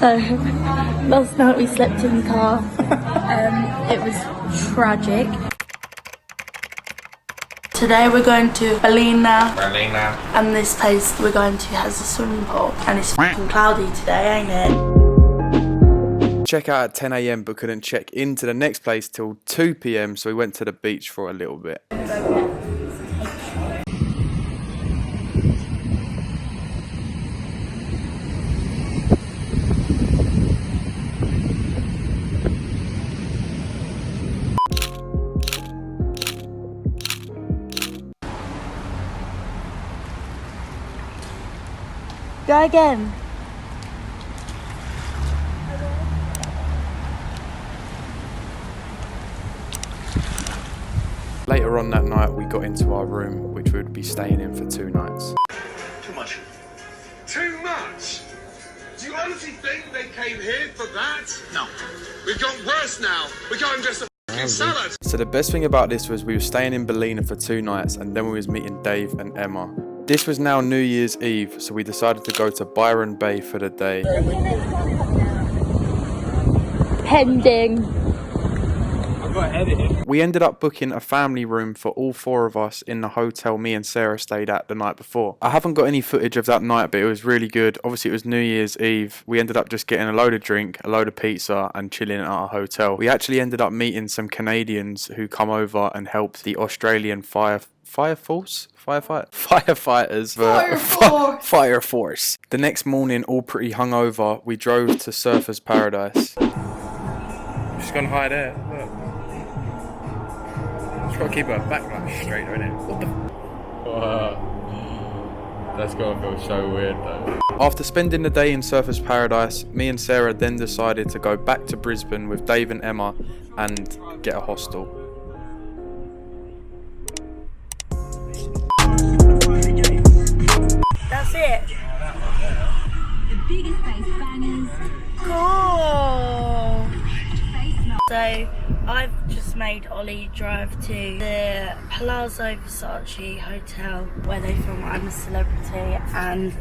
So last night we slept in the car. It was tragic. Today we're going to Ballina, and this place we're going to has a swimming pool, and it's f***ing cloudy today, ain't it? Check out at 10 AM but couldn't check into the next place till 2 PM, so we went to the beach for a little bit. Go again. Later on that night we got into our room, which we would be staying in for 2 nights. Too much. Too much? Do you honestly think they came here for that? No. We've got worse now. We're going just a f***ing salad. So the best thing about this was we were staying in Ballina for 2 nights, and then we was meeting Dave and Emma. This was now New Year's Eve, so we decided to go to Byron Bay for the day. Pending. I've got to edit it. We ended up booking a family room for all 4 of us in the hotel me and Sarah stayed at the night before. I haven't got any footage of that night, but it was really good. Obviously it was New Year's Eve. We ended up just getting a load of drink, a load of pizza and chilling at our hotel. We actually ended up meeting some Canadians who come over and helped the Australian Fire Force. The next morning, all pretty hungover, we drove to Surfers Paradise. She's gonna hide there. Look. She's gotta keep her back like straight, innit? What the? That's gotta feel so weird though. After spending the day in Surfers Paradise, me and Sarah then decided to go back to Brisbane with Dave and Emma and get a hostel. That's it. The biggest face bangers. Cool. So I've just made Olley drive to the Palazzo Versace Hotel where they film I'm a Celebrity, and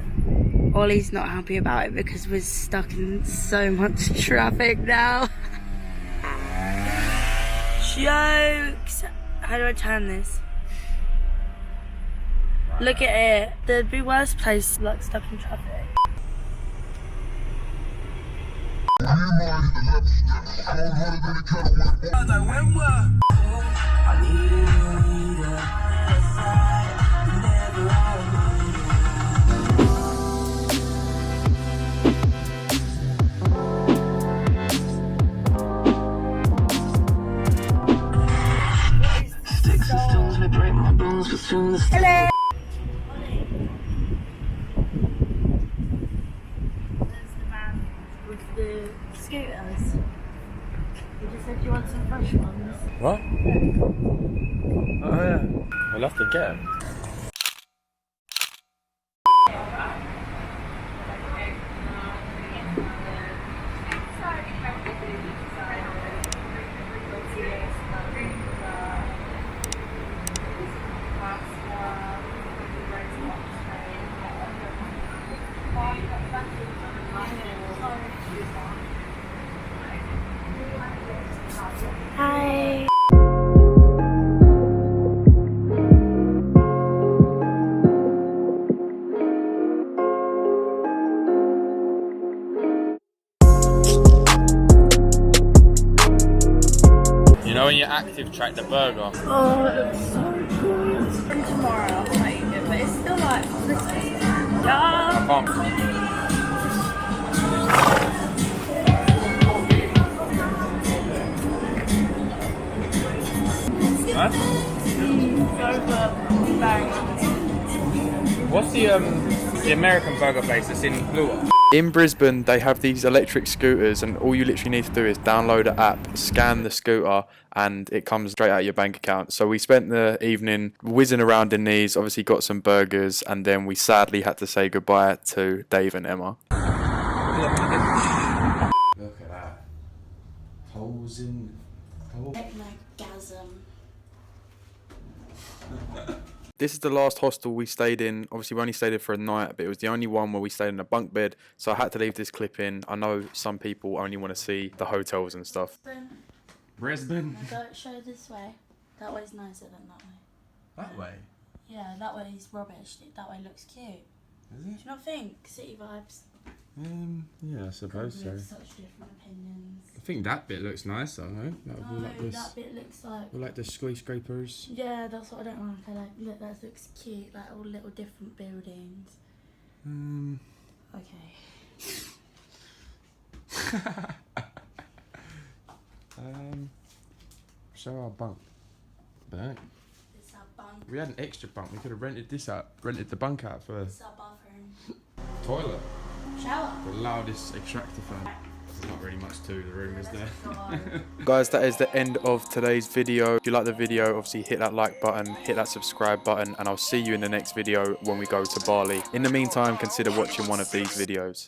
Olley's not happy about it because we're stuck in so much traffic now. Jokes. How do I turn this? Look at it. There'd be worse place like stuck in traffic. Hello. The scooters. You just said you want some fresh ones. What? Oh yeah. I'll have to get them. Hi. You know when you active track the burger? Oh, it looks so good. And tomorrow I'll make it, but it's still like Christmas. Yeah. I can't. Huh? What's the American burger place that's in Blue? In Brisbane, they have these electric scooters, and all you literally need to do is download an app, scan the scooter, and it comes straight out of your bank account. So we spent the evening whizzing around in these, obviously got some burgers, and then we sadly had to say goodbye to Dave and Emma. Look at that. Holes in... Orgasm. This is the last hostel we stayed in. Obviously, we only stayed in for a night, but it was the only one where we stayed in a bunk bed. So I had to leave this clip in. I know some people only want to see the hotels and stuff. Brisbane. Go show this way. That way's nicer than that way. That way? Yeah, that way's rubbish. That way looks cute. Is Do it? you not think? City vibes. Yeah, I suppose We have so. such different opinions. I think that bit looks nicer, no? That would be No, like this. that bit looks like... Or like the skyscrapers. Yeah, that's what I don't like. I like, look, that looks cute. Like all little different buildings. Okay. Show our bunk. But This is our bunk. we had an extra bunk. We could have rented this out. Rented the bunk out for This is our bathroom. toilet. Shower. The loudest extractor fan. There's not really much to the room, is there? Guys, that is the end of today's video. If you like the video, obviously hit that like button, hit that subscribe button, and I'll see you in the next video when we go to Bali. In the meantime, consider watching one of these videos.